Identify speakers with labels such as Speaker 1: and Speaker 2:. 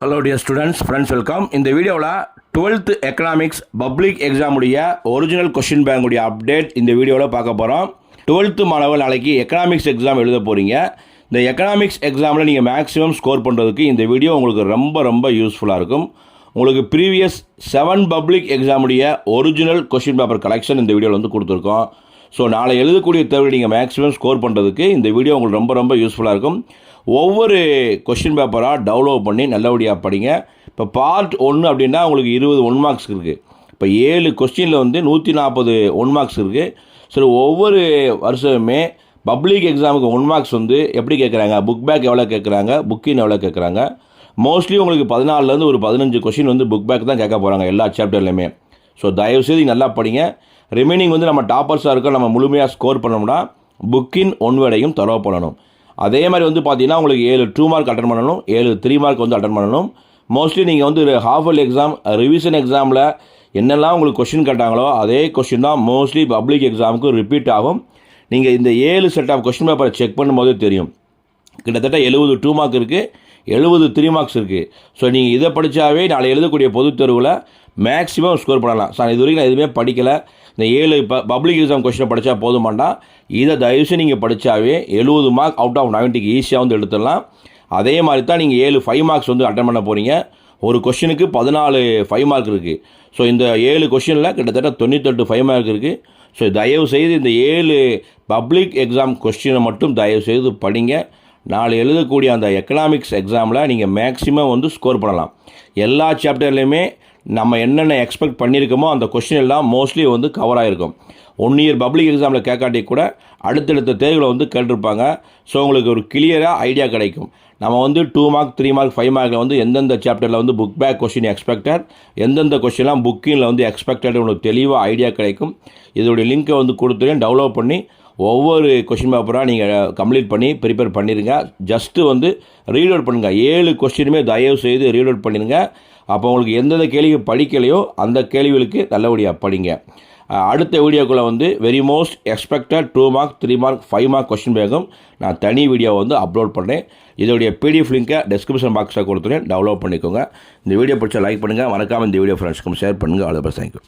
Speaker 1: Hello dear students, friends, welcome. இந்த வீடியோவில் 12th economics public எக்ஸாமுடைய ஒரிஜினல் கொஷின் பேங்குடைய அப்டேட் இந்த வீடியோவில் பார்க்க போகிறோம். 12th மாணவர் நாளைக்கு எக்கனாமிக்ஸ் எக்ஸாம் எழுத போகிறீங்க. இந்த எக்கனாமிக்ஸ் எக்ஸாமில் நீங்கள் மேக்ஸிமம் ஸ்கோர் பண்ணுறதுக்கு இந்த வீடியோ உங்களுக்கு ரொம்ப யூஸ்ஃபுல்லாக இருக்கும். உங்களுக்கு ப்ரீவியஸ் 7 பப்ளிக் எக்ஸாமுடைய ஒரிஜினல் கொஷின் பேப்பர் கலெக்ஷன் இந்த வீடியோவில் வந்து கொடுத்துருக்கோம். ஸோ நாளை எழுதக்கூடிய தேர்வு நீங்கள் மேக்ஸிமம் ஸ்கோர் பண்ணுறதுக்கு இந்த வீடியோ உங்களுக்கு ரொம்ப யூஸ்ஃபுல்லாக இருக்கும். ஒவ்வொரு கொஷின் பேப்பராக டவுன்லோட் பண்ணி நல்லபடியாக படிங்க. இப்போ பார்ட் 1 அப்படின்னா உங்களுக்கு 20 1 மார்க்ஸ் இருக்குது. இப்போ 7 கொஸ்டினில் வந்து 140 1 மார்க்ஸ் இருக்குது. ஸோ ஒவ்வொரு வருஷமே பப்ளிக் எக்ஸாமுக்கு 1 மார்க்ஸ் வந்து எப்படி கேட்குறாங்க, புக் பேக் எவ்வளோ கேட்குறாங்க, புக்கின் எவ்வளோ கேட்குறாங்க. மோஸ்ட்லி உங்களுக்கு 14லேருந்து ஒரு 15 கொஸ்டின் வந்து புக் பேக் தான் கேட்க போகிறாங்க எல்லா சாப்டர்லையுமே. ஸோ தயவுசெய்து நல்லா படிங்க. ரிமைனிங் வந்து நம்ம டாப்பர்ஸாக இருக்கோம், நம்ம முழுமையாக ஸ்கோர் பண்ணோம்னா புக்கின் 1 வேர்டையும் தரவு பண்ணணும். அதே மாதிரி வந்து பார்த்தீங்கன்னா உங்களுக்கு 7 2 மார்க் அட்டன் பண்ணணும், 7 3 மார்க் வந்து அட்டன் பண்ணணும். மோஸ்ட்லி நீங்கள் வந்து ஹாஃப் இயர்லி எக்ஸாம் ரிவிஷன் எக்ஸாமில் என்னெல்லாம் உங்களுக்கு கொஷின் கேட்டாங்களோ அதே கொஷின் தான் மோஸ்ட்லி பப்ளிக் எக்ஸாமுக்கு ரிப்பீட் ஆகும். நீங்கள் இந்த 7 செட் ஆஃப் கொஷின் பேப்பரை செக் பண்ணும்போதே தெரியும். கிட்டத்தட்ட 70 2 மார்க் இருக்குது, 70 3 மார்க்ஸ் இருக்குது. ஸோ நீங்கள் இதை படித்தாவே நாளை எழுதக்கூடிய பொதுத் தேர்வில் மேக்ஸிமம் ஸ்கோர் பண்ணலாம். சார் இது வரைக்கும் நான் எதுவுமே படிக்கலை, இந்த 7 பப்ளிக் எக்ஸாம் கொஸ்டினை படித்தா போதுமாண்டா, இதை தயவுசெய்து நீங்கள் படித்தாவே 70 மார்க் அவுட் ஆஃப் 90க்கு ஈஸியாக வந்து எடுத்துடலாம். அதே மாதிரி தான் நீங்கள் 7 5 மார்க்ஸ் வந்து அட்டன் பண்ண போகிறீங்க. ஒரு கொஷினுக்கு 14 5 மார்க் இருக்குது. ஸோ இந்த 7 கொஷினில் கிட்டத்தட்ட 98 5 மார்க் இருக்குது. ஸோ தயவுசெய்து இந்த 7 பப்ளிக் எக்ஸாம் கொஸ்டினை மட்டும் தயவுசெய்து படிங்க. நாளை எழுதக்கூடிய அந்த எக்கனாமிக்ஸ் எக்ஸாமில் நீங்கள் மேக்ஸிமம் வந்து ஸ்கோர் பண்ணலாம். எல்லா சாப்டர்லேயுமே நம்ம என்னென்ன எக்ஸ்பெக்ட் பண்ணியிருக்கோமோ அந்த கொஸ்டின் எல்லாம் மோஸ்ட்லி வந்து கவர் ஆகிருக்கும். 1 இயர் பப்ளிக் எக்ஸாமில் கேட்காட்டி கூட அடுத்தடுத்த தேர்வுகளை வந்து கேட்டிருப்பாங்க. ஸோ உங்களுக்கு ஒரு கிளியராக ஐடியா கிடைக்கும். நம்ம வந்து 2 மார்க் 3 மார்க் 5 மார்க்கில் வந்து எந்தெந்த சாப்டரில் வந்து புக் பேக் கொஸ்டின் எக்ஸ்பெக்டட், எந்தெந்த கொஸ்டின்லாம் புக்கிங்கில் வந்து எக்ஸ்பெக்டட் உங்களுக்கு தெளிவாக ஐடியா கிடைக்கும். இதோடைய லிங்க்கை வந்து கொடுத்துருக்கேன், டவுன்லோட் பண்ணி ஒவ்வொரு கொஷின் பேப்பராக நீங்கள் கம்ப்ளீட் பண்ணி ப்ரிப்பேர் பண்ணிடுங்க. ஜஸ்ட்டு வந்து ரீட் அவுட் பண்ணுங்கள். 7 கொஸ்டினுமே தயவு செய்து ரீட் அவுட் பண்ணிடுங்க. அப்போ உங்களுக்கு எந்தெந்த கேள்வி படிக்கலையோ அந்த கேள்விகளுக்கு நல்லபடியாக படிங்க. அடுத்த வீடியோக்குள்ளே வந்து very most expected 2 mark 3 mark 5 mark question பேக்கும் நான் தனி வீடியோ வந்து அப்லோட் பண்ணேன். இதோடைய பிடிஎஃப் லிங்கை டிஸ்கிரிப்ஷன் பாக்ஸில் கொடுத்துருக்கேன், டவுன்லோட் பண்ணிக்கோங்க. இந்த வீடியோ பிடிச்சா லைக் பண்ணுங்கள், மறக்காமல் இந்த வீடியோ ஃப்ரெண்ட்ஸ்க்கும் ஷேர் பண்ணுங்கள். All the best, thank you.